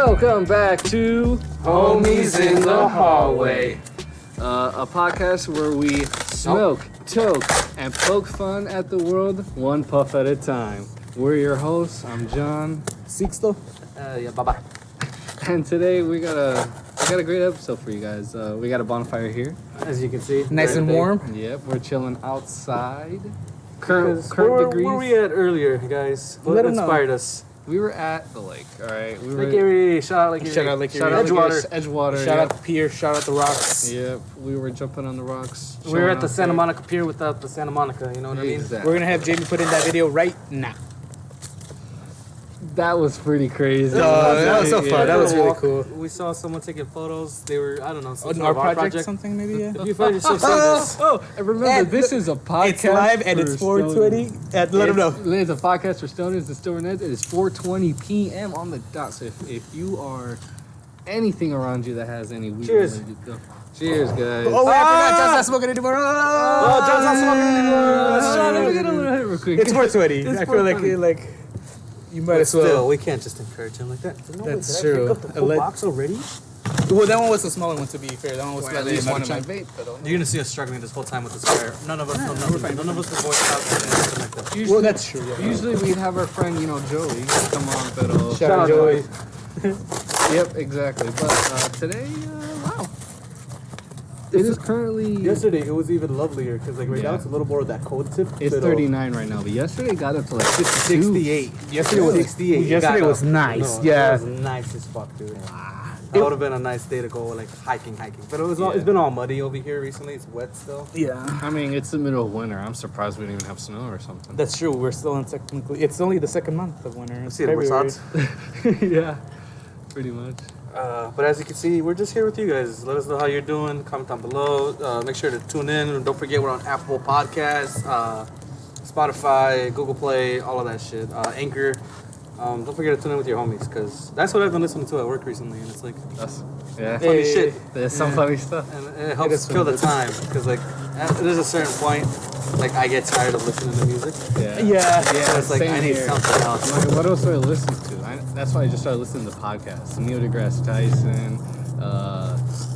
Welcome back to Homies in the Hallway. A podcast where we smoke, toke, and poke fun at the world one puff at a time. We're your hosts. I'm John. Sixto. Bye-bye. And today we got a great episode for you guys. We got a bonfire here. As you can see. Nice and warm. Yep, we're chilling outside. Current degrees. Where were we at earlier, guys? What inspired us? We were at the lake, all right? Lake Erie. Shout out Lake Erie. Shout out Lake Erie. Shout out Edgewater. Edgewater. Shout out the pier. Shout out the rocks. Yep, we were jumping on the rocks. We were at the Santa Monica Pier without the Santa Monica, you know what I mean? Exactly. We're gonna have Jamie put in that video right now. That was pretty crazy. That was so fun. Yeah. That was really cool. We saw someone taking photos. They were, I don't know, some On sort our of art project, something maybe. Yeah. If you find yourself seeing this, And remember, And this is a podcast. It's live and it's 4:20. And let them know. It's a podcast for stoners and stonettes. It is 4:20 p.m. on the dot. So if you are anything around you that has any weed, Cheers. Cheers, guys. Oh, wait, I forgot. John's not smoking anymore. John's not smoking anymore. Let me get a little hit real quick. It's 4:20. It's I feel 4:20. like you might But as well. still, we can't just encourage him like that. That's Did I true. pick up the full box already? Well, that one was a smaller one, to be fair. That one was At slightly least one of my another vape, but You're gonna see us struggling this whole time with this fire. None of us know nothing. None of us were voiced out or anything like that. usually, Well, that's true. Yeah. usually we'd have our friend, Joey, come on, but Shout out Joey. yep, exactly. But today, wow, it is currently. Yesterday it was even lovelier because right now it's a little more of that cold tip. It's 39 right now, but yesterday it got up to like 52. 68. Yesterday was 68. Yesterday was nice. Yeah. It was nice as fuck, dude. It would have been a nice day to go like hiking, but it was all, it's been all muddy over here recently. It's wet still. Yeah. I mean, it's the middle of winter. I'm surprised we didn't even have snow or something. That's true. We're still in technically. It's only the second month of winter. See the results. Yeah, pretty much. But as you can see, we're just here with you guys. Let us know how you're doing. Comment down below. Make sure to tune in. And don't forget, we're on Apple Podcasts, Spotify, Google Play, all of that shit. Anchor. Don't forget to tune in with your homies, because that's what I've been listening to at work recently, and it's like funny shit. There's some funny stuff. And it helps kill the time, because like there's a certain point, like I get tired of listening to music. Yeah. So it's like same I need here. something else. Like, what else do I listen to? That's why I just started listening to podcasts. Neil deGrasse Tyson,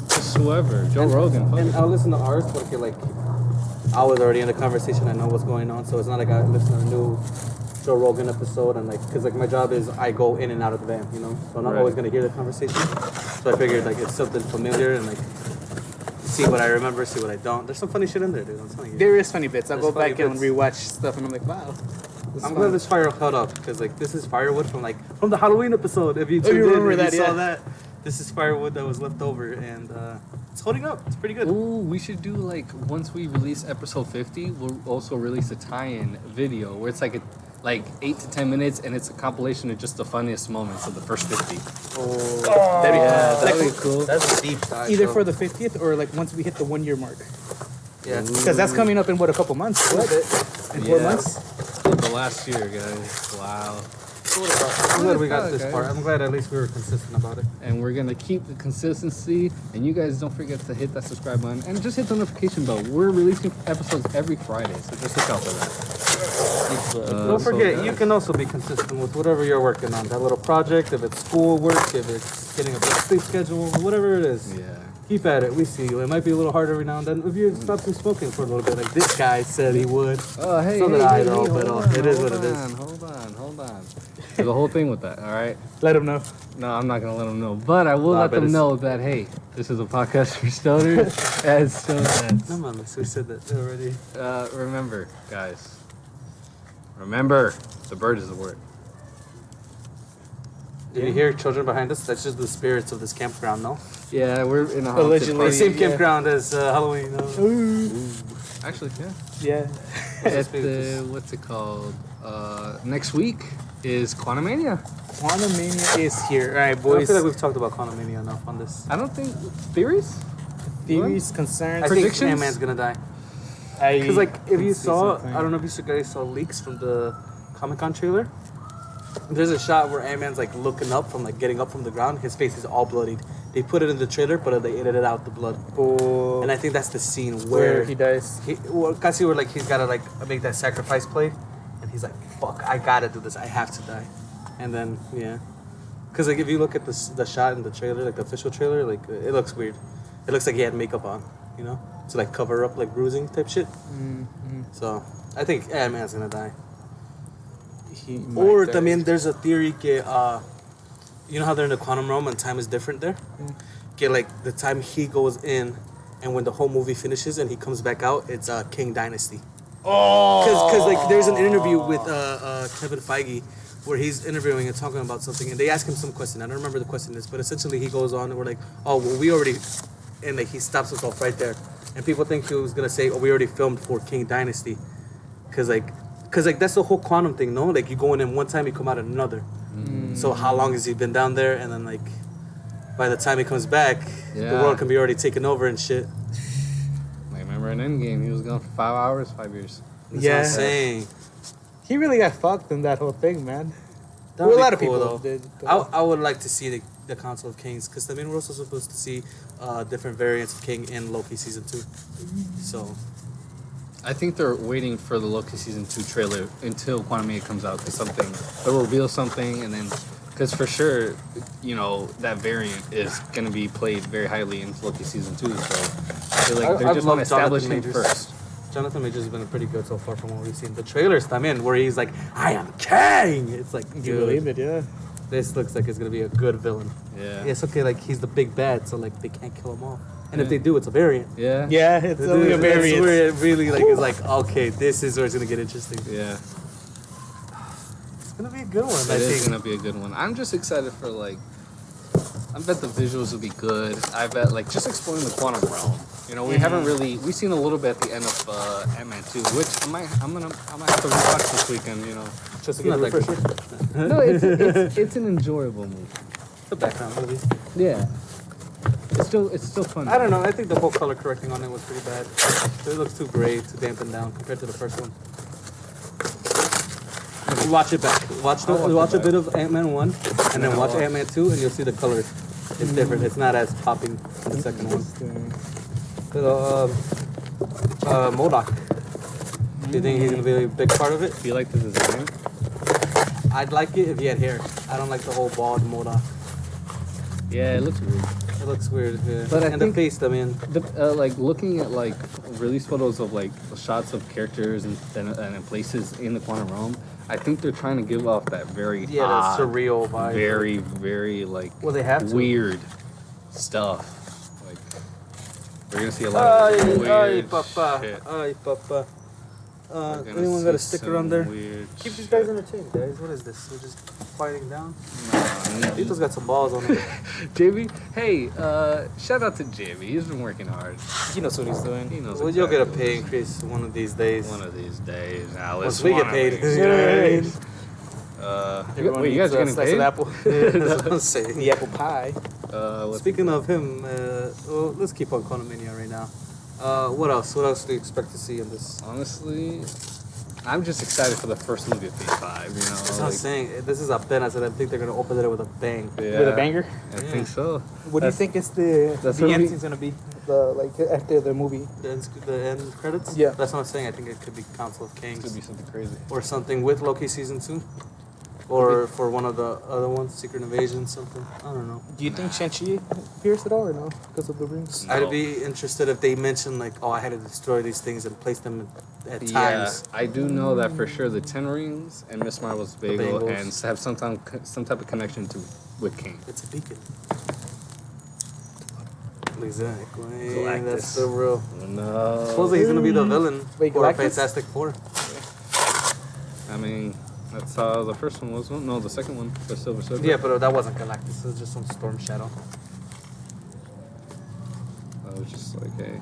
just whoever, Joe Rogan. And I'll listen to ours, but okay, like I was already in the conversation. I know what's going on, so it's not like I listen to a new Joe Rogan episode and like, because like my job is I go in and out of the van, so I'm not always gonna hear the conversation. So I figured like it's something familiar and like see what I remember, see what I don't. There's some funny shit in there, dude. I'm telling you. There is funny bits. I'll go There's back funny and bits. rewatch stuff, and I'm like, wow. I'm glad this fire held up, because like this is firewood from the Halloween episode. If you tuned remember in, that, you saw yeah. that. This is firewood that was left over, and it's holding up. It's pretty good. Ooh, we should do like, once we release episode 50, we'll also release a tie-in video where it's like 8 to 10 minutes, and it's a compilation of just the funniest moments of the first 50. That'd be cool. That's a deep dive. Either for the 50th or like once we hit the 1 year mark. yeah, Because that's coming up in what, a couple months? What? In 4 months? The last year, guys. Wow. I'm glad we got this guys. part. I'm glad at least we were consistent about it. And we're gonna keep the consistency. And you guys don't forget to hit that subscribe button and just hit the notification bell. We're releasing episodes every Friday, so just look out for that. Don't forget, so you can also be consistent with whatever you're working on. That little project, if it's schoolwork, if it's getting a better sleep schedule, whatever it is. Yeah. Keep at it. We see you. It might be a little hard every now and then. If you stop smoking for a little bit, like this guy said he would. Oh, hey, So hey, did I, hey, though, hey, but hold on, it is what hold it is. on, Hold on. There's a whole thing with that, all right? Let them know. No, I'm not gonna let them know. But I will Nah, let but them it's- know that, hey, this is a podcast for stoners and stonettes. No, man, we said that already. Remember, guys. Remember, the bird is the word. Did you hear children behind us? That's just the spirits of this campground, no? Yeah, we're in a haunted Allegedly. The party. same Yeah. campground as Halloween. Actually, yeah. Yeah. At the, what's it called? Next week is Quantamania. Quantamania is here. All right, I boys. feel like we've talked about Quantamania enough on this. I don't think theories. Theories, concerns. I think Predictions? Antman's gonna die. Because like, if you saw, I don't know if you guys saw leaks from the Comic-Con trailer. There's a shot where Antman's like looking up from like getting up from the ground. His face is all bloodied. They put it in the trailer, but they edited out the blood. Oh, And I think that's the scene where where he dies. Kasi where like he's gotta like make that sacrifice play, and he's like, "Fuck, I gotta do this. I have to die." And then yeah, Because like if you look at the shot in the trailer, like the official trailer, like it looks weird. It looks like he had makeup on, you know, to like cover up like bruising type shit. Mm-hmm. So I think Ant-Man's gonna die. Or I mean, there's a theory that you know how they're in the quantum realm and time is different there. Get like the time he goes in, and when the whole movie finishes and he comes back out, it's King Dynasty. oh, Because like there's an interview with Kevin Feige where he's interviewing and talking about something, and they ask him some question. I don't remember the question is, but essentially he goes on and we're like, oh well, we already, and like he stops himself right there, and people think he was gonna say, oh, we already filmed for King Dynasty, because that's the whole quantum thing, no? Like you go in one time, you come out another. So how long has he been down there? And then like by the time he comes back, the world can be already taken over and shit. I remember in Endgame, he was gone for 5 hours, 5 years. That's what I'm saying. He really got fucked in that whole thing, man. That would Well, a be lot of cool, people though. did. I would like to see the Council of Kings, because I mean we're also supposed to see different variants of King in Loki season 2. So I think they're waiting for the Loki season 2 trailer until Quantamania comes out, because they'll reveal something, and then, because for sure, you know, that variant is going to be played very highly in Loki season 2, so I feel like they I've just want to loved establish Jonathan him Majors. first. Jonathan Majors has been pretty good so far from what we've seen. The trailers I'm in where he's like, I am King. It's like, You dude, believe it, yeah. this looks like it's gonna be a good villain. Yeah. It's okay, like he's the big bad, so like they can't kill him off. And if they do, it's a variant. Yeah. Yeah, it's only a That's variant. where it really like is like, okay, this is where it's gonna get interesting. Yeah. It's gonna be a good one. It I is think. gonna be a good one. I'm just excited for like. I bet the visuals will be good. I bet like just exploring the quantum realm. You know, we haven't really. We've seen a little bit at the end of Antman 2, which I might have to rewatch this weekend. You know, Just to It's get not a that refresher. good. no, it's an enjoyable movie. It's a background movie. Yeah, it's still fun. I don't know. I think the whole color correcting on it was pretty bad. It looks too gray, too dampened down compared to the first one. Watch it back. Watch a bit of Ant-Man 1, and then watch Ant-Man 2, and you'll see the color. It's different. It's not as popping in the second one. So, MODOK. Do you think he's gonna be a big part of it? Do you like the design? I'd like it if he had hair. I don't like the whole bald MODOK. Yeah, it looks weird. It looks weird. Yeah. But I and think- the face, I mean, Like looking at like release photos of like shots of characters and places in the quantum realm, I think they're trying to give off that very yeah, odd, the surreal vibe. very like Well, they have to. weird stuff. Like we're gonna see a lot of weird Ay, papa. shit. Ay, papa. We're gonna Anyone got a see sticker on some there? weird Keep these shit. guys entertained, guys. What is this? We're just quieting down. Nah, Tito's got some balls on him. JB, hey, shout out to JB. He's been working hard. He knows what he's doing. He knows. Well, you'll get a exactly pay increase one of these days. One of these days, Alice. Once we get one of paid. these You know what I mean? days. Everyone Wait, you guys needs a getting slice of paid? apple. Yeah, that's what I'm saying. The apple pie. Speaking Speaking of him, well, let's keep on Quantamania right now. What else? What else do you expect to see in this? honestly, I'm just excited for the first movie of Phase 5. You know, That's what I'm saying. This is a pena, so I think they're gonna open it with a bang. yeah, With a banger? I think so. What do you think is the that's the what end we- scene's gonna be? The like after the movie. The end credits. Yeah. That's what I'm saying. I think it could be Council of It's Kings gonna be something crazy. or something with Loki season 2, or for one of the other ones, Secret Invasion, something. I don't know. Do you think Shang-Chi appears at all or no? Because of the rings? No. I'd be interested if they mention like, oh, I had to destroy these things and place them at Yeah, times. I do know that for sure. The Ten Rings and Miss Marvel's bagel bagels. and have some type of connection to with King. It's a beacon. Exactly. Galactus. That's the real. No, Supposedly he's gonna be the villain Wait, for Galactus? Fantastic Four. I mean that's how the first one was. No, the second one, the Silver Surfer. Yeah, but that wasn't Galactus. It was just some storm shadow. I was just like, hey,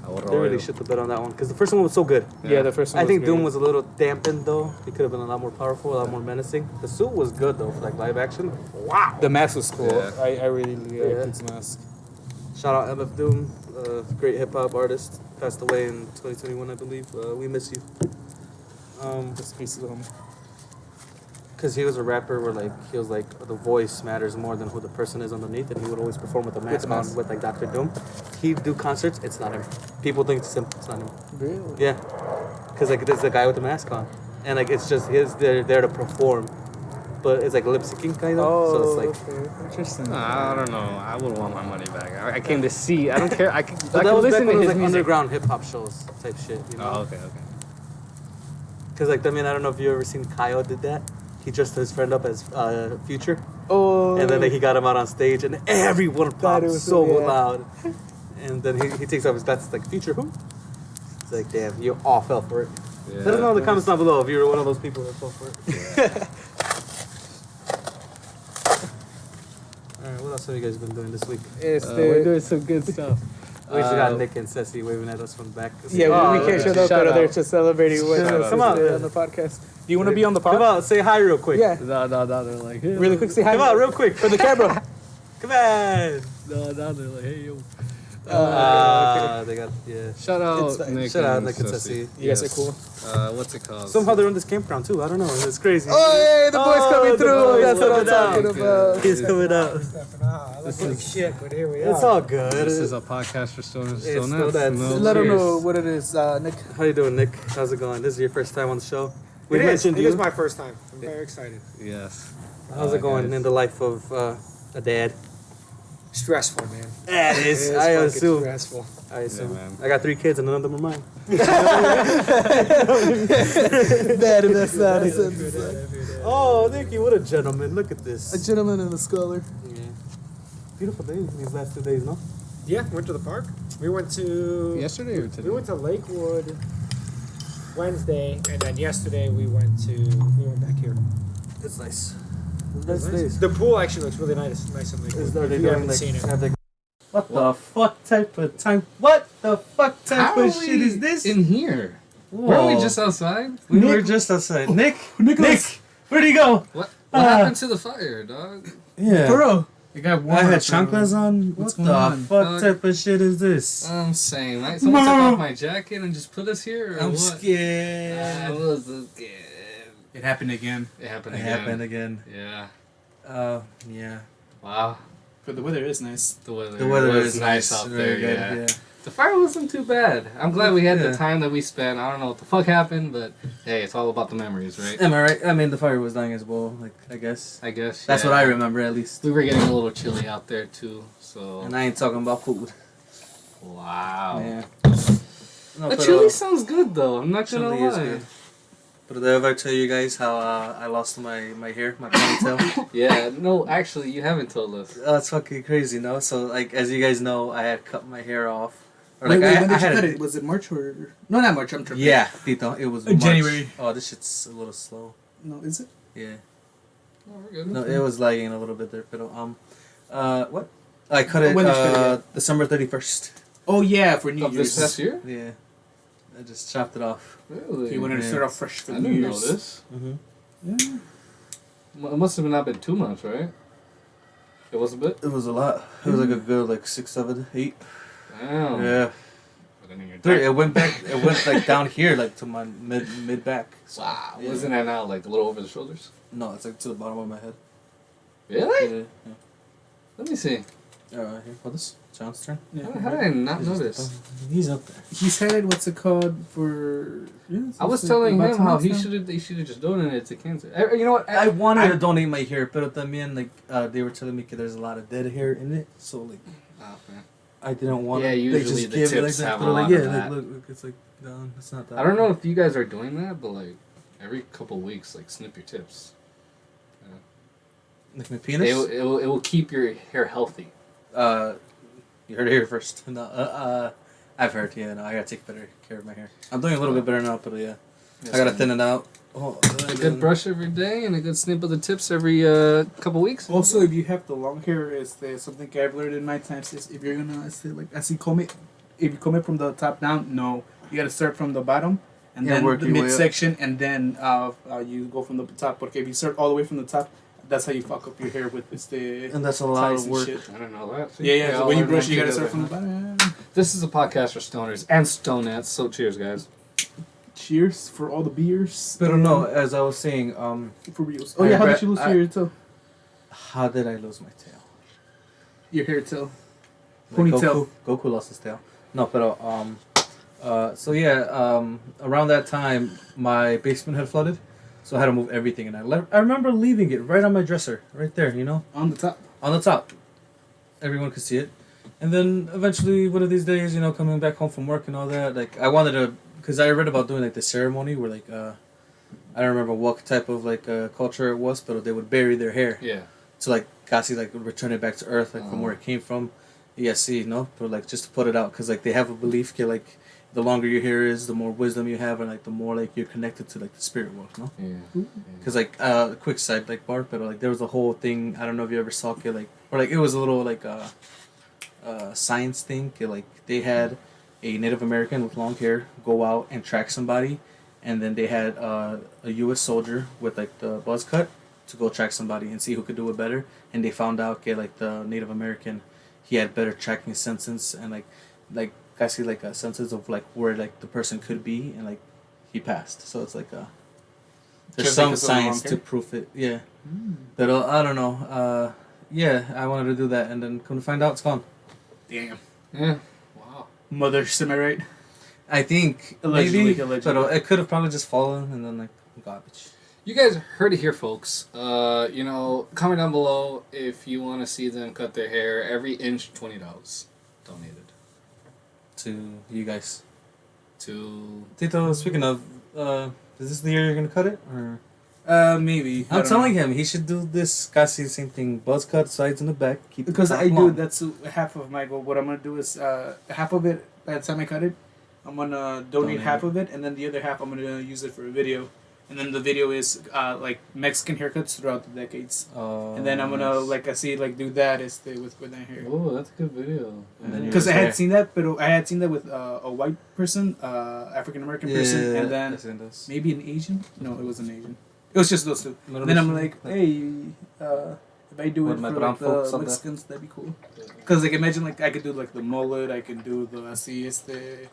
ahora They really oil. shit the bed on that one because the first one was so good. Yeah, the first one. I think was Doom great. was a little dampened though. He could have been a lot more powerful, a lot more menacing. The suit was good though for like live action. Wow. The mask was cool. Yeah. I really Yeah. liked his mask. Shout out MF Doom, great hip hop artist. Passed away in 2021, I believe. We miss you. Just pieces of him. Because he was a rapper where like he was like the voice matters more than who the person is underneath, and he would always perform with a mask on mask. with like Dr. Doom. He'd do concerts, it's not him. People think it's him, it's not him. Really? Yeah, because like there's the guy with the mask on, and like it's just his. They're there to perform. but it's like lip syncing kind of. So it's like. okay. Interesting. I don't know. I would want my money back. I came to see. I don't care. I could But that could was back listen when to it was his like music. underground hip hop shows type shit. You know. Oh, okay. Because like I mean I don't know if you ever seen Kyle did that. He dressed his friend up as Future, Oh. and then like, he got him out on stage, and everyone popped was- so yeah. loud. And then he takes off his glasses like Future who? It's like damn, you all fell for it. Yeah. Let us know in the comments down below if you were one of those people that fell for it. Alright, what else have you guys been doing this week? We're doing some good stuff. We just got Nick and Ceci waving at us from the back. Yeah, we can't show up, Shout but they're out. just celebrating with Shout us out. Come on. on the podcast. Do you want to be on the pod? Come on, say hi real quick. Yeah. No, they're like, hey, Really quick, say hi. Come on, real quick. For the camera. Come on. No, they're like, hey, yo. They got, yeah. Shout out, Nick. Shout out and Nick and Ceci. Ceci. You guys are cool. What's it called? Somehow they're on this campground too. I don't know. It's crazy. Oh, hey, the boys coming the through. boys That's what I'm coming out. talking about. He's coming out. This is Shit, but here we It's are. all good. this is a podcast for stoners. It's Stonettes. Stonettes. No Let them cheers. know what it is, Nick. How you doing, Nick? How's it going? This is your first time on the show. We It is. mentioned It you. is my first time. I'm very excited. Yes. How's it going guys. in the life of a dad? Stressful, man. It It is. is I fucking assume. stressful. I assume. man. I got 3 kids and none of them are mine. That and that's not. Oh, Nicky, what a gentleman. Look at this. A gentleman and a scholar. Yeah. Beautiful day these last 2 days, no? Yeah, went to the park. We went to Yesterday or today? we went to Lakewood Wednesday, and then yesterday we went back here. It's nice. It's nice. The pool actually looks really nice in Lakewood. Are they If you doing haven't like, seen it. have they... What the fuck type of time? What the fuck type How of are shit we is this? in here? Whoa. Weren't we just outside? We were just outside. Nick, Nicholas. where'd he go? What happened to the fire, dog? Yeah. Bro. You got warm. I had chanclas on. What's What going the on? fuck type of shit is this? I'm saying, like, someone took off my jacket and just put us here, or I'm what? scared. I was scared. It happened again. It happened It again. happened again. Yeah. Yeah. Wow. But the weather is nice. The weather, The weather was is nice out there. very good, Yeah. The fire wasn't too bad. I'm glad we had Yeah. the time that we spent. I don't know what the fuck happened, but hey, it's all about the memories, right? Am I right? I mean, the fire was dying as well. Like, I guess. I guess. That's yeah. what I remember, at least. We were getting a little chilly out there too, so. And I ain't talking about food. Wow. Yeah. No, The but, chili sounds good though. I'm not gonna chili is lie. good. But did I ever tell you guys how I lost my hair, my ponytail? Yeah. No, actually, you haven't told us. That's fucking crazy, no? So, like, as you guys know, I had cut my hair off. Or, Wait, like, when did you had cut a- it? Was it March or... No, not March. I'm tripping. Yeah, Tito, it was March. January. Oh, this shit's a little slow. No, is it? Yeah. Oh, we're good. No, it was lagging a little bit there, but what? I cut it When did you cut it? December 31st. Oh, yeah, for New Of this Year's. past year? Yeah. I just chopped it off. Really? You wanted to Yeah. start off fresh for I New didn't know Year's. this. Mm-hmm. Yeah. It must have not been 2 months, right? It was a bit. It was a lot. It was like a good, like 6, 7, 8. Damn. Yeah. But then you're Dude, it went back. It went like down here, like to my mid back. So, Wow. yeah. Wasn't that now like a little over the shoulders? No, it's like to the bottom of my head. Really? Yeah. Let me see. Here, hold this. John's turn. How did I not notice? He's up there. He's headed, what's it called, for... Yeah, I was it's telling about him 2 how months he now. should have just donated it to cancer. You know what? I wanted to donate my hair, but también like they were telling me that there's a lot of dead hair in it, so like Oh, man. I didn't want. Yeah, to usually the tips have but a like, lot yeah, of like, that. look, it's like down. It's not that. I don't know if you guys are doing that, but like every couple weeks, like snip your tips. Like my penis. It will keep your hair healthy. You heard it here first. No, I've heard. Yeah, no, I gotta take better care of my hair. I'm doing a little bit better now, but yeah, I gotta thin it out. Oh, A good brush every day and a good snip of the tips every couple weeks. Also, if you have the long hair, there's something I've learned in my times is if you're gonna as you comb it, if you comb it from the top down, no, you gotta start from the bottom and Yeah, then work the your way up. midsection, and then you go from the top. But if you start all the way from the top, that's how you fuck up your hair with the And that's a lot ties of and work. shit. I don't know that. See? Yeah, yeah. So I'll when you learn brush, that you gotta together. start from the bottom. This is a podcast for stoners and stonettes, so cheers, guys. Cheers for all the beers. But no, as I was saying, For reals. Oh yeah, how did you lose your tail? how did I lose my tail? Your hair tail. Like Ponytail. Goku lost his tail. No, but so yeah, around that time, my basement had flooded. So I had to move everything, and I remember leaving it right on my dresser, right there, you know, On the top. on the top. Everyone could see it. And then eventually, one of these days, you know, coming back home from work and all that, like I wanted to, because I read about doing like the ceremony where like I don't remember what type of like culture it was, but they would bury their hair. Yeah. To like casi like return it back to earth, like from where it came from. Yeah, see, you know, but like just to put it out, because like they have a belief that like the longer your hair is, the more wisdom you have, and like the more like you're connected to like the spirit world, no? Yeah. Because like quick side like bar, but like there was a whole thing. I don't know if you ever saw it, like, or like it was a little like science thing. Like they had a Native American with long hair go out and track somebody, and then they had a U.S. soldier with like the buzz cut to go track somebody and see who could do it better. And they found out, okay, like the Native American, he had better tracking senses and like I see like a senses of like where like the person could be, and like he passed. So it's like there's Just some because of the long science to hair? prove it. Yeah, but I don't know. Yeah, I wanted to do that, and then come to find out, it's gone. Damn. Yeah. Wow. Mother, am I right? I think Allegedly, maybe, allegedly. but it could have probably just fallen and then like garbage. You guys heard it here, folks. You know, comment down below if you want to see them cut their hair. Every inch, $20 donated To you guys. to. Tito, speaking of, is this the year you're gonna cut it? Or Maybe. I'm telling him he should do this. Casi same thing. Buzz cut, sides in the back. Keep the Because top I do, long. that's half of my goal. What I'm gonna do is half of it, by the time I cut it, I'm gonna donate Donate half it. of it, and then the other half I'm gonna use it for a video. And then the video is like Mexican haircuts throughout the decades. And then I'm gonna, nice. like I see, like do that is with that hair. Oh, that's a good video. And then Because I hair. had seen that, but I had seen that with a white person, African American person, and then maybe an Asian. No, it wasn't Asian. It was just those two. And then I'm like, hey, if I do What, it my for brown like, folks the up there? Mexicans, that'd be cool. Because like imagine like I could do like the mullet, I could do the así the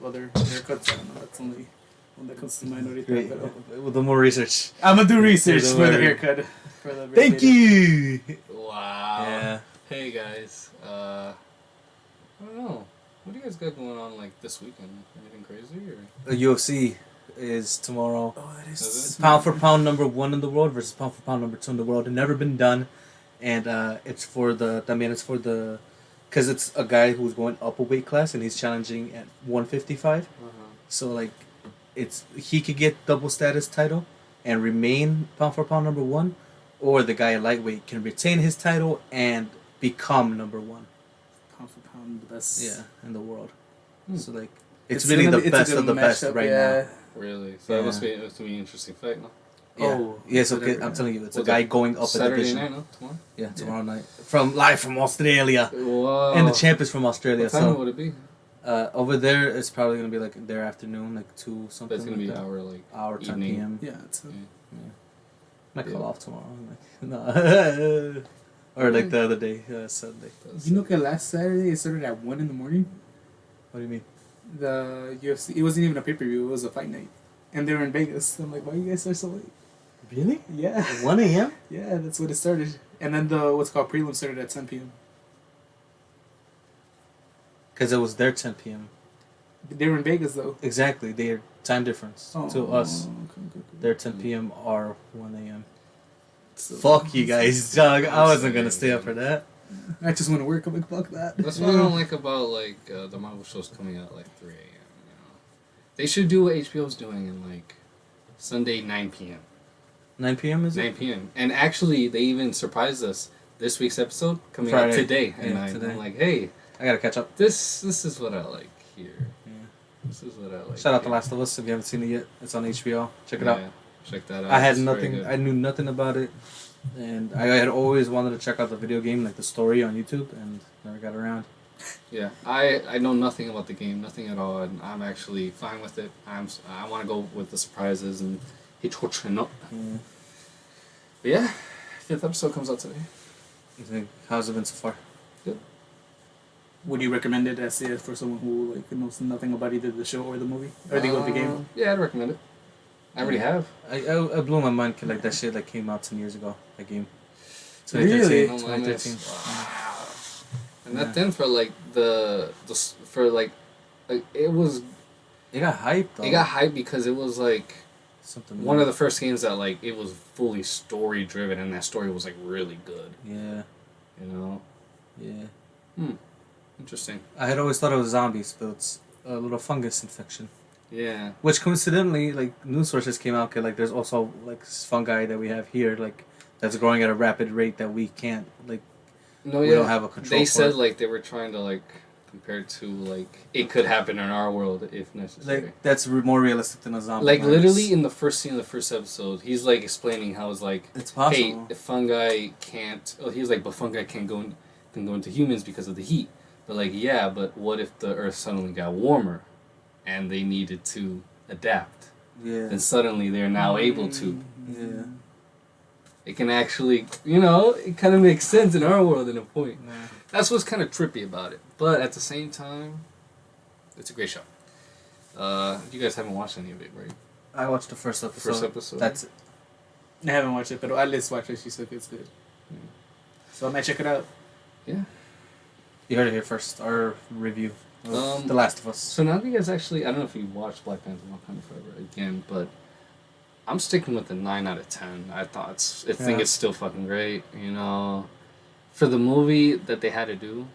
other haircuts. I don't know. That's only one that comes to mind already. Great. But, With the more research. I'm gonna do research Don't for the worry. haircut. For the Thank you. Wow. Yeah. Hey guys. I don't know. What do you guys got going on like this weekend? Anything crazy or? The UFC is tomorrow. Oh, that Is is it? Pound for pound number 1 in the world versus pound for pound number 2 in the world. It never been done, and it's for the. I mean, it's for the, because it's a guy who's going up a weight class and he's challenging at 155. So like, he could get double status title, and remain pound for pound number 1, or the guy at lightweight can retain his title and become number 1. pound for pound the best. Yeah, in the world. Hmm. So like, it's really gonna the be- it's a best good of the best matchup, right yeah. now. Really? So Yeah. it must be an interesting fight, no? Yeah. Oh, Yes, whatever. okay. I'm telling you, it's a Was guy it going up a Saturday division. night, no? Tomorrow? Yeah, tomorrow night. Live from Australia. Wow. And the champ is from Australia. What time So would it be? over there, it's probably gonna be like their afternoon, like 2 something. But it's gonna like be that. our like Hour 10 evening. p.m. Yeah, it's Might Yeah. call off tomorrow. No. Or like the other day, Sunday. you know that last Saturday it started at 1 in the morning. What do you mean? The UFC, it wasn't even a pay-per-view, it was a fight night. And they were in Vegas. I'm like, why you guys start so late? Really? Yeah. 1 a.m. Yeah, that's what it started. And then the what's called prelim started at 10 p.m. Because it was their 10 p.m. They were in Vegas though. Exactly, their time difference to us. Okay. Their 10 p.m. are 1 a.m. So- Fuck you guys, dog. I wasn't gonna stay up for that. I just want to work. I'm like, fuck that. That's what I don't like about like the Marvel shows coming out at like 3 a.m. You know, they should do what HBO's doing in like Sunday 9 p.m. 9 p.m. is it? 9 p.m. And actually, they even surprised us. This week's episode coming Friday. out today at Yeah, 9. today. I'm like, hey, I gotta catch up. this is what I like here. Yeah. This is what I like. Shout out to here. Last of Us if you haven't seen it yet. It's on HBO. Check it Yeah, out. Check that out. I had It's very nothing. good. I knew nothing about it, and I had always wanted to check out the video game, like the story on YouTube, and never got around. Yeah, I know nothing about the game, nothing at all, and I'm actually fine with it. I want to go with the surprises and Hichochino. Yeah. But yeah, 5th episode comes out today. You think, how's it been so far? Would you recommend it as if for someone who like knows nothing about either the show or the movie or the game? Yeah, I'd recommend it. I already have. I blew my mind 'cause, like that shit that came out 10 years ago. That game. Really? 2013. Oh, 2013. Wow. And Yeah. that then for like for like it was It got hyped though. it got hyped because it was like something. One of the first games that like it was fully story driven, and that story was like really good. Yeah. You know. Yeah. Interesting. I had always thought it was zombies, but it's a little fungus infection. Yeah. Which coincidentally, like news sources came out, like there's also like fungi that we have here, like that's growing at a rapid rate that we can't like. No, we don't have a control. They for said it. like they were trying to like compare to like it could happen in our world if necessary. Like that's more realistic than a zombie. Like virus. literally in the first scene of the first episode, he's like explaining how it's like, it's possible. hey, if fungi can't. Oh, he's like, but fungi can't go into humans because of the heat. But like, yeah, but what if the Earth suddenly got warmer, and they needed to adapt? Yeah. And suddenly they're now able to. Yeah. It can actually, it kind of makes sense in our world in a point. Yeah. That's what's kind of trippy about it. But at the same time, it's a great show. You guys haven't watched any of it, right? I watched the first episode. That's it. I haven't watched it, but Alice watched it. She said it's good. So I might check it out. Yeah. You heard it here first. Our review of The Last of Us. So now that you guys actually, I don't know if you watched Black Panther Wakanda Forever again, but I'm sticking with the 9 out of 10. I think it's still fucking great. For the movie that they had to do,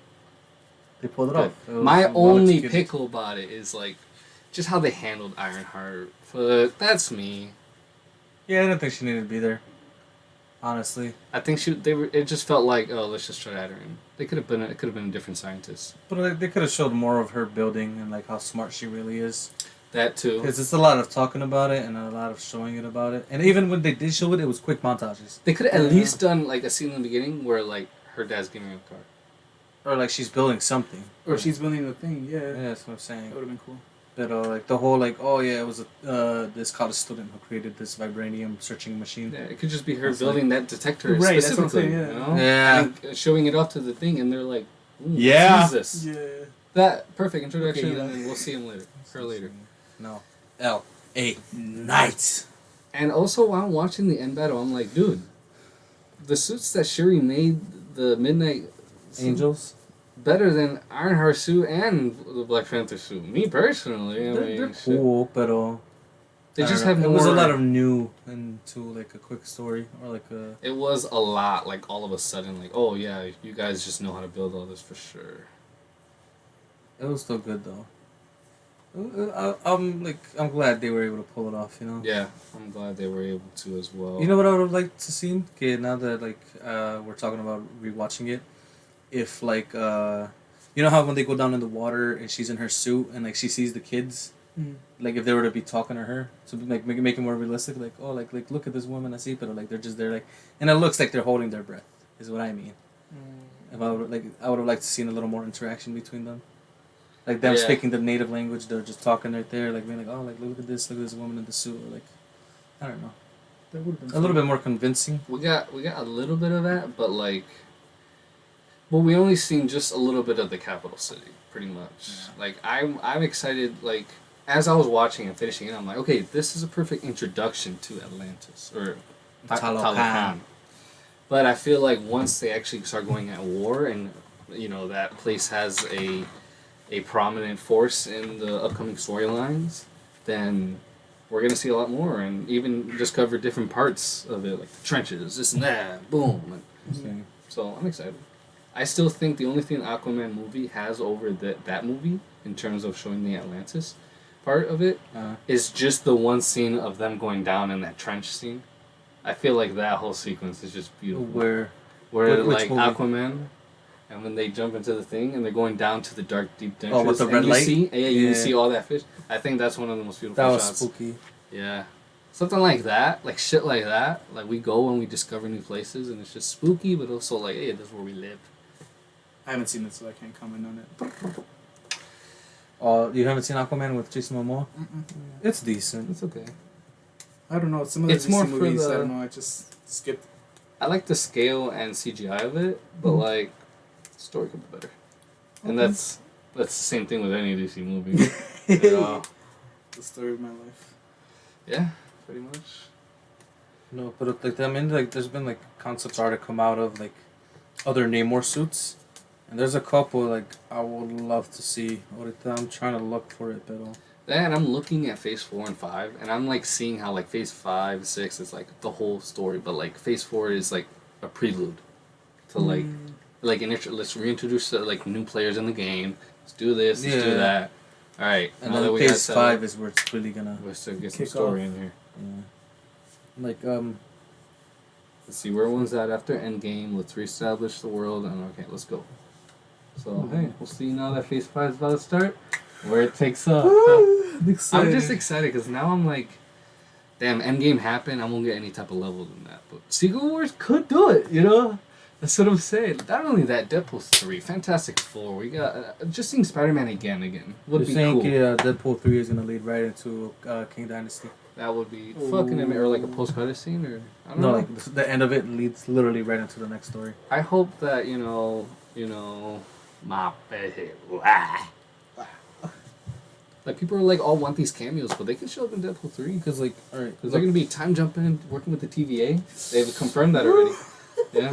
they pulled it off. My only pickle about it is like just how they handled Ironheart. But that's me. Yeah, I don't think she needed to be there. Honestly, I think it just felt like, oh, let's just try to add her in. It could have been a different scientist. But they could have showed more of her building and like how smart she really is. That too. Because it's a lot of talking about it and a lot of showing it about it. And even when they did show it, it was quick montages. They could have at least done like a scene in the beginning where like her dad's giving her a car. Or like she's building something. Or she's building the thing, yeah. Yeah, that's what I'm saying. That would have been cool. But like the whole like, oh yeah, it was this college student who created this vibranium searching machine. Yeah, it could just be her building that detector right, specifically. That's what I'm saying, Yeah. And showing it off to the thing, and they're like, yeah, Jesus. Yeah. That perfect introduction, Okay, and then we'll see him later. Her later. No. L.A. Knight. And also, while I'm watching the end battle, I'm like, dude, the suits that Shuri made, the Midnight Angels. better than Ironheart's suit and the Black Panther suit. Me personally, They're cool, but they just have more. It was a lot of new into like a quick story or like a. It was a lot, like all of a sudden, like, oh yeah, you guys just know how to build all this for sure. It was still good though. I'm glad they were able to pull it off. Yeah, I'm glad they were able to as well. You know what I would like to see? Okay, now that like we're talking about rewatching it, if like you know how when they go down in the water and she's in her suit and like she sees the kids, like if they were to be talking to her, so like make it more realistic, like oh like look at this woman I see, but like they're just there like, and it looks like they're holding their breath, is what I mean. If I would have liked to see a little more interaction between them. Like them speaking the native language, they're just talking right there, like being like, oh, like look at this woman in the suit, or like, I don't know, That would have been a little bit more convincing. We got a little bit of that, but like, well, we only seen just a little bit of the capital city, pretty much. Yeah. Like I'm excited. Like as I was watching and finishing it, I'm like, okay, this is a perfect introduction to Atlantis or Talocan. But I feel like once they actually start going at war, and that place has a prominent force in the upcoming storylines, then we're gonna see a lot more, and even discover different parts of it, like the trenches, this and that, boom. So I'm excited. I still think the only thing the Aquaman movie has over that movie in terms of showing the Atlantis part of it is just the one scene of them going down in that trench scene. I feel like that whole sequence is just beautiful. Where like movie? Aquaman. And when they jump into the thing and they're going down to the dark, deep trenches, with the red light? You can see all that fish. I think that's one of the most beautiful shots. That was spooky. Yeah. Something like that, like shit like that. Like we go and we discover new places and it's just spooky, but also like, hey, this is where we live. I haven't seen it, so I can't comment on it. Oh, you haven't seen Aquaman with Jason Momoa? It's decent. It's okay. I don't know. Some of the it's more movies, for I don't know. I just skipped. I like the scale and CGI of it, but like, the story could be better. And that's the same thing with any DC movie. The story of my life. Yeah, pretty much. No, but like there's been like concept art to come out of like other Namor suits, and there's a couple like I would love to see. I'm trying to look for it, but Then I'm looking at Phase 4 and 5, and I'm like seeing how like Phase 5, 6 is like the whole story, but like Phase 4 is like a prelude to like let's reintroduce like new players in the game. Let's do this. Let's do that. All right, and then Phase 5 is where it's really gonna. Let's get some story in here. Yeah. Like Let's see where one's at after Endgame. Let's reestablish the world, and okay, let's go. So hey, we'll see now that Phase 5 is about to start. Where it takes up. I'm just excited because now I'm like, damn, Endgame happened. I won't get any type of level in that. But Secret Wars could do it, you know? That's what I'm saying. Not only that, Deadpool 3, Fantastic Four. We got just seeing Spider-Man again would be cool. Deadpool 3 is gonna lead right into King Dynasty. That would be fucking amazing. Or like a post-credit scene, or I don't know. Like the end of it leads literally right into the next story. I hope that you know, my baby. Like people are like all want these cameos, but they can show up in Deadpool 3 because like they're gonna be time jumping, working with the TVA. They've confirmed that already. Yeah,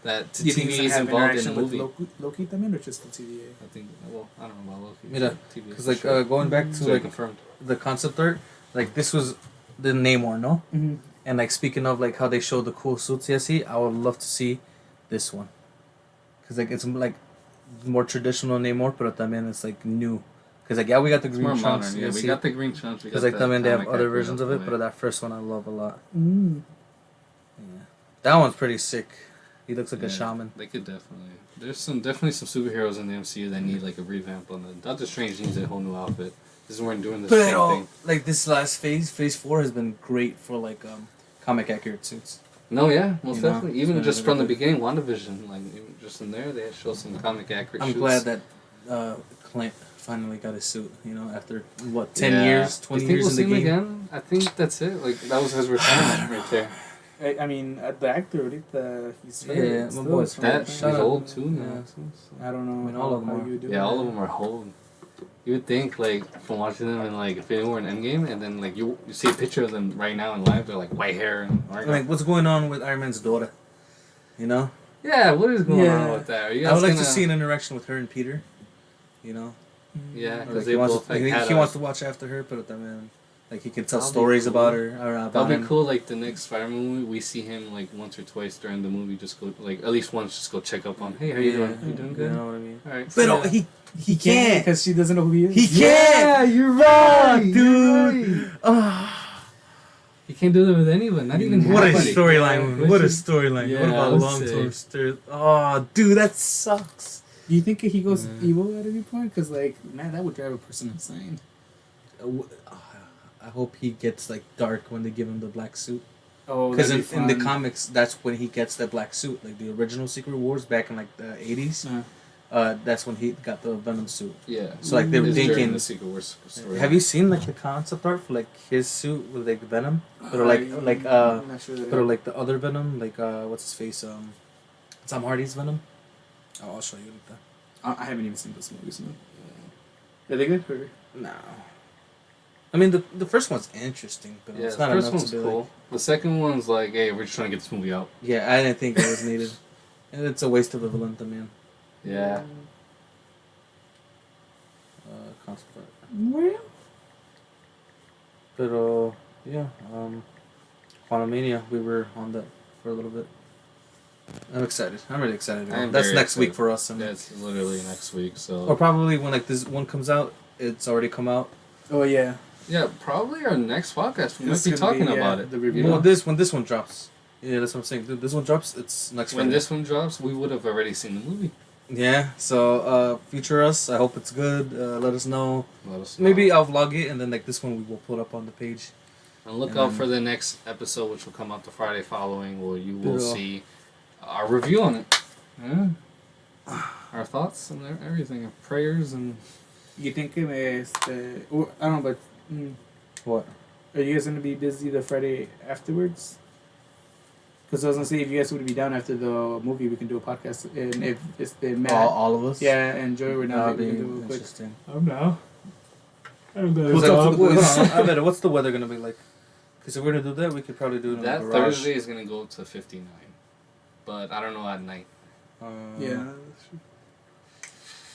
that the TVA is involved in the movie. Loki, I mean, or just the TVA? I think. Well, I don't know about Loki. Yeah, because like going back to like confirmed the concept art, like this was the Namor, no? Mm-hmm. And like speaking of like how they showed the cool suits, I would love to see this one, because like it's like more traditional Namor, but también it's like new. Because like we got the green trunks. Yeah, we got the green trunks. Because like también they have other versions of it, but that first one I love a lot. Mm. Yeah, that one's pretty sick. He looks like a shaman. They could definitely. There's definitely some superheroes in the MCU that need like a revamp on the. Doctor Strange needs a whole new outfit. This is where I'm doing the same thing. Like this last phase 4 has been great for like comic accurate suits. No, yeah, most definitely. Even just from the beginning, WandaVision, like even just in there, they show some comic accurate. I'm glad that Clint finally got his suit. After what 10 years, 20 years in the game. Again? I think that's it. Like that was his retirement right there. I mean, the actor, he's my boy. He's old too now. I don't know. I mean, all of them are. Yeah, all of them are old. You would think, like, from watching them and, like, if they were in Endgame, and then, like, you see a picture of them right now in live, they're, like, white hair and... Like, what's going on with Iron Man's daughter? Yeah, what is going on with that? Are you guys I would like to see an interaction with her and Peter, Yeah, because like they both, like, he wants to watch after her, but then, like, he can tell stories about her. Or about that'll be cool, like, the next Spider-Man movie, we see him, like, once or twice during the movie, just go, like, at least once, just go check up on, hey, how you doing? You doing good? You know what I mean? Alright. But he can't. Because she doesn't know who he is. He can't! You're right! Dude! You can't do that with anyone, not even What a anybody. storyline. What a storyline. Yeah, what about long-term story? Oh, dude, that sucks. Do you think he goes evil at any point? Because, like, man, that would drive a person insane. I hope he gets, like, dark when they give him the black suit. Oh, because in the comics, that's when he gets the black suit. Like, the original Secret Wars back in, like, the 80s. That's when he got the Venom suit. Yeah. So, like, they were thinking... The Secret Wars story. Have you seen, like, the concept art for, like, his suit with, like, Venom? Or, I'm not sure or, like, the other Venom? Like, what's his face? Tom Hardy's Venom? Oh, I'll show you like that. I haven't even seen those movies. No. Are they good? Or? No. I mean, the first one's interesting, but it's not the first enough one's to be cool. like... The second one's like, hey, we're just trying to get this movie out. Yeah, I didn't think it was needed. And it's a waste of a villain, man. Yeah. Concept art. Well. Pero, yeah, Quantamania, we were on that for a little bit. I'm excited. I'm really excited. That's next week for us. That's literally next week, so... Or probably when, like, this one comes out, it's already come out. Oh, yeah. Yeah, probably our next podcast, we might be talking about it. The review. Well, when this one drops. Yeah, that's what I'm saying. Dude, this one drops, it's next Friday. When this one drops, we would have already seen the movie. Yeah, so future us, I hope it's good. Let us know. Let us know. Maybe I'll vlog it, and then like this one we will put up on the page. And look out for the next episode, which will come out the Friday following, where you will see our review on it. Yeah. Our thoughts and everything, our prayers and... You think I don't know, but... What? Are you guys going to be busy the Friday afterwards? Because I was going to say, if you guys would be down after the movie, we can do a podcast. And if it's the Matt... All of us? Yeah, and Joey were down, we can do a quick... Interesting. I'm now. What's the weather going to be like? Because if we're going to do that, we could probably do it in that the garage. Thursday is going to go to 59. But I don't know at night. Yeah.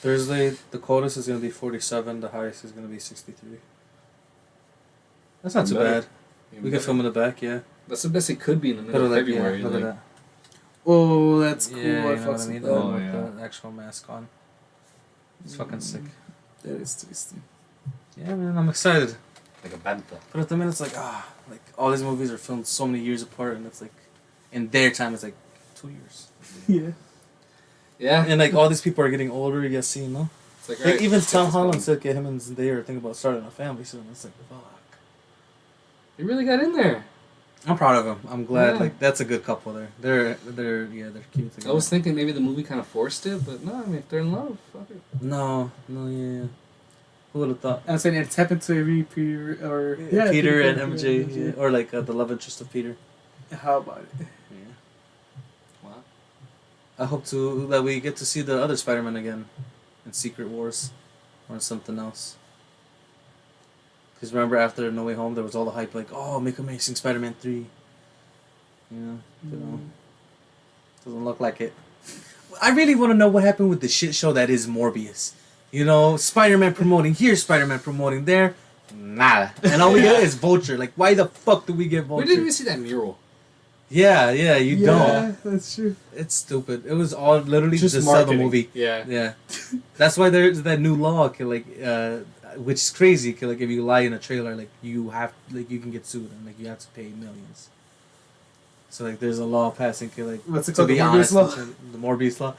Thursday, the coldest is gonna be 47. The highest is gonna be 63. That's not too bad. We can film in the back, yeah. That's the best it could be in the middle of February. Yeah, look at that. Oh, that's cool. Yeah, I you know what I fucks mean? with that. Oh, With yeah. the actual mask on. It's fucking sick. That is tasty. Yeah, man, I'm excited. Like a banta. But at the minute, it's like, like all these movies are filmed so many years apart, and it's like, in their time, it's like 2 years. Yeah. Yeah. And like all these people are getting older, you see, no? It's like, Like alright, even let's get Tom this Holland going. said, "Okay, him and Zendaya are thinking about starting a family soon." It's like, fuck. He really got in there. I'm proud of him. I'm glad. Yeah. Like that's a good couple there. They're cute together. I was thinking maybe the movie kind of forced it, but no, I mean, if they're in love, fuck it. No, yeah. Who would have thought? I'm saying it's happened to every Peter or Peter and MJ, yeah. Or like the love interest of Peter. How about it? Yeah. Wow. I hope that we get to see the other Spider-Man again, in Secret Wars, or in something else. Because remember after No Way Home, there was all the hype like, oh, make Amazing Spider-Man 3. Doesn't look like it. I really want to know what happened with the shit show that is Morbius. You know, Spider-Man promoting here, Spider-Man promoting there. Nada. And all we get is Vulture. Like, why the fuck do we get Vulture? We didn't even see that mural. Yeah, you don't. Yeah, that's true. It's stupid. It was all literally Just just sell the marketing. movie. Yeah. Yeah. That's why there's that new law, which is crazy. Like, if you lie in a trailer, like, you can get sued and, like, you have to pay millions. So, like, there's a law passing, like, What's it to called? be The Morbius honest, law? the Morbius law.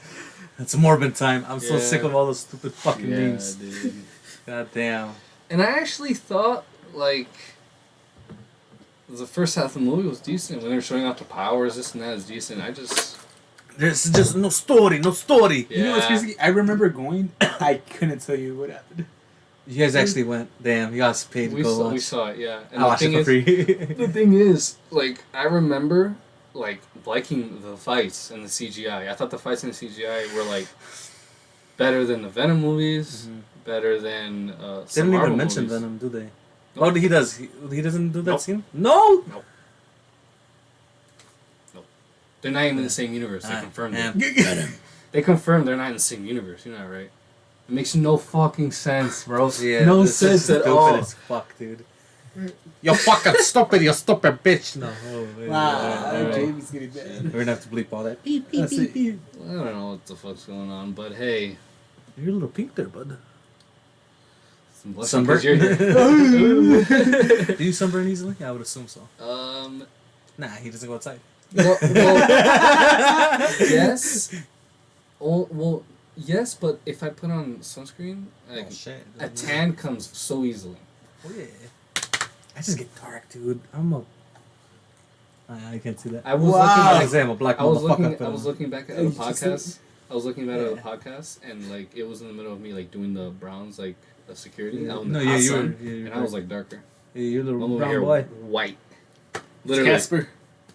It's Morbid time. I'm so Yeah. sick of all those stupid fucking Yeah, memes. dude. God damn. And I actually thought, like, the first half of the movie was decent. When they were showing off the powers, this and that is decent. There's just no story. Yeah. You know what's crazy? I remember going. I couldn't tell you what happened. You guys actually went. Damn, you guys paid to We go saw, watch. we saw it, yeah. And I watched it for free. the thing is, like, I remember, like, liking the fights and the CGI. I thought the fights and the CGI were, like, better than the Venom movies, better than They some didn't Marvel even mention movies. Venom, do they? Nope. Oh, he does. He doesn't do that Nope. scene? No! They're not even in the same universe. They confirmed it. Venom. They confirmed they're not in the same universe. You know that, right? It makes no fucking sense, bro. Yeah, no this is sense at stupid all. as fuck, dude. You fucking stupid, you stupid bitch. No. Alright. Jamie's getting bad. We're gonna have to bleep all that. That's it. I don't know what the fuck's going on, but hey, You're a little pink there, bud. some blessing Sunburn? 'cause you're here. Do you sunburn easily? Yeah, I would assume so. Well, Nah, he doesn't go outside. yes. Well, yes, but if I put on sunscreen, like, shit. a tan comes so easily. Oh, yeah. I just get dark, dude. I can't see that. I was Wow. looking. I'm a black I was motherfucker. looking back at Hey, a you just podcast. I was looking back at a Yeah. podcast, and like it was in the middle of me like doing the Browns like security out in No, the yeah, hot you sun, were. Yeah, and I was like darker. you're a I'm little over brown here boy. white, literally. Casper.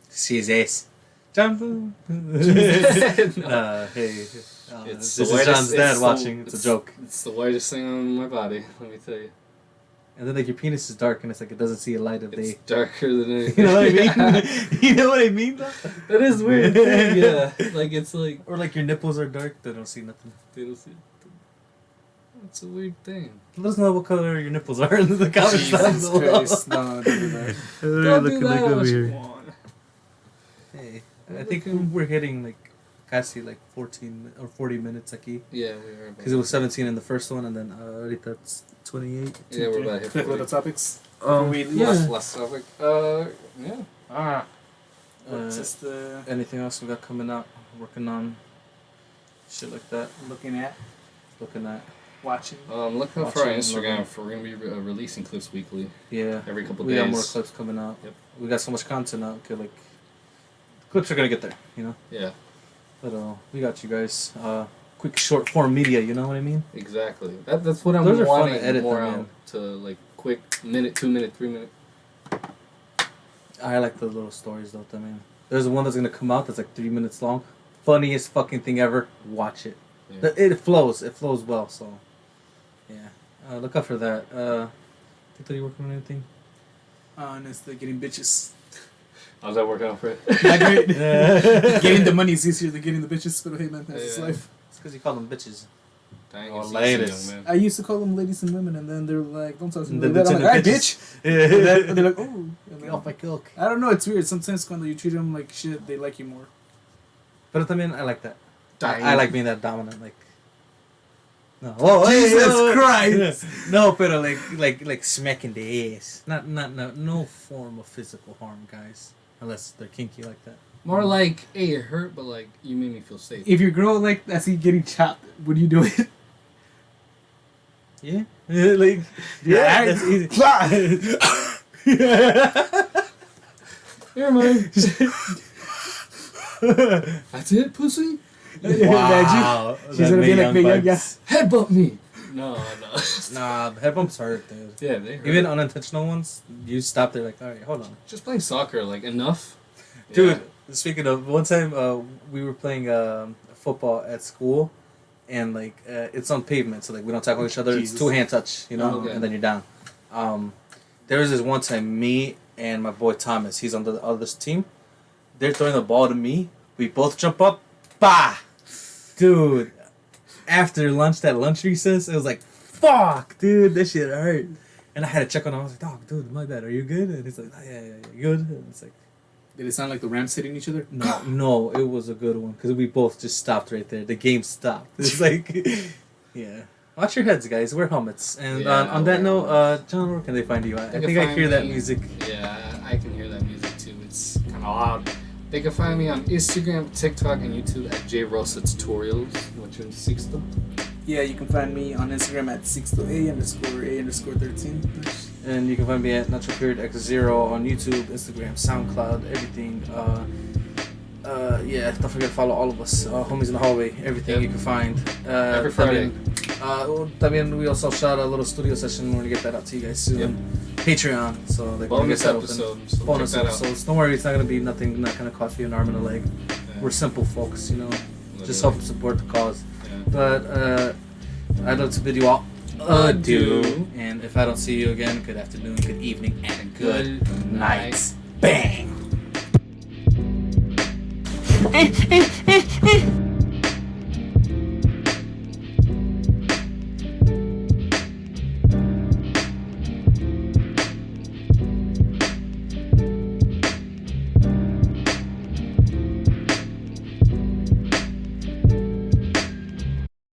See his ass. John. No. Hey. It's This the is whitest- John's dad it's watching. It's a joke. It's the whitest thing on my body. Let me tell you, And then like your penis is dark and it's like it doesn't see a light of it's day. darker than anything. You know what I mean? You know what I mean though? That is weird. Yeah, like it's like Or like your nipples are dark, they don't see nothing. they don't see. It's a weird thing. Let us know what color your nipples are in the comments down Jesus below. Christ. No, don't do that. Don't do that. Hey, I think we're hitting like casi like 14 or 40 minutes aquí. Yeah, we are. Because it was 17 in the first one and then ahorita it's 28. Yeah, we're about to hit Quick 40. little topics. Yeah. Last topic. Yeah. Just Anything else we got coming out? Working on shit like that. looking at, Looking at. watching. Look out for our Watching, Instagram. loving. For we're gonna be releasing clips weekly, Yeah. every couple We days. got more clips coming out. Yep. We got so much content out. Okay, like clips are gonna get there, you know. Yeah, But we got you guys. Quick short form media, you know what I mean? exactly. That's what I'm Those are fun to wanting edit, more though, out man. to like quick minute, 2 minute, 3 minute. I like the little stories though. I mean, there's one that's gonna come out that's like 3 minutes long. Funniest fucking thing ever. Watch it. Yeah. It flows. It flows well. So, yeah. Look out for that. Think that you working on anything? And it's the getting bitches. How's that working out for it? Not great. It's Getting the money is easier than getting the bitches, but hey man, that's just Yeah. life. because you call them bitches. I ain't Oh, gonna ladies. young man. I used to call them ladies and women, and then they're like, "Don't talk to me Then like that." I'm they like, turn "Hey, the bitch!" Yeah. And they're like, "Oh." And Get off my coke. I don't know. It's weird. Sometimes when you treat them like shit, they like you more. But I mean, I like that. Dying. I like being that dominant. Like, no. Oh, Jesus Christ! No, but like smacking the ass. No form of physical harm, guys. Unless they're kinky like that. More like, hey, it hurt, but like you made me feel safe. If your girl like I see getting chopped, would you do it? Yeah. Like, yeah, that's easy. Here, man. That's it, pussy. Wow. She's gonna be like, yeah. Headbutt me. No. Nah, the head bumps hurt, dude. Yeah, they hurt. Even unintentional ones, you stop there like, all right, hold on. Just playing soccer, like enough. Dude, speaking of, one time we were playing football at school, and like it's on pavement, so like we don't tackle each other. Jesus. It's 2-hand touch, you know, Okay. and then you're down. There was this one time, me and my boy Thomas, he's on the other team. They're throwing the ball to me. We both jump up, bah, dude. After lunch, that lunch recess, it was like, fuck, dude, that shit hurt. And I had to check on him. I was like, dog, dude, my bad. Are you good? And he's like, oh, yeah, good. And it's like, Did it sound like the Rams hitting each other? no, it was a good one because we both just stopped right there. The game stopped. It's like, yeah. Watch your heads, guys. Wear helmets. And Yeah, on that wear note, John, where can they find you at? I think I hear that music. Yeah, I can hear that music too. It's kind of loud. They can find me on Instagram, TikTok, and YouTube at JRosa Tutorials. Want you to seek them? Yeah, you can find me on Instagram at 6A_A_13. And you can find me at NaturalPeriodX0 on YouTube, Instagram, SoundCloud, everything. Yeah, don't forget to follow all of us. Homies in the Hallway, everything Yep. you can find. Every Friday. También we also shot a little studio session. We're going to get that out to you guys soon. Yep. Patreon. So like, Bonus we're gonna get that episode. open. So Bonus check that out. episodes. Don't worry, it's not going to be nothing, not going to cost you an arm and a leg. Yeah. We're simple folks, you know. Just Literally. help support the cause. Yeah. But I'd like to bid you all adieu. And if I don't see you again, good afternoon, good evening, and good night. Bang!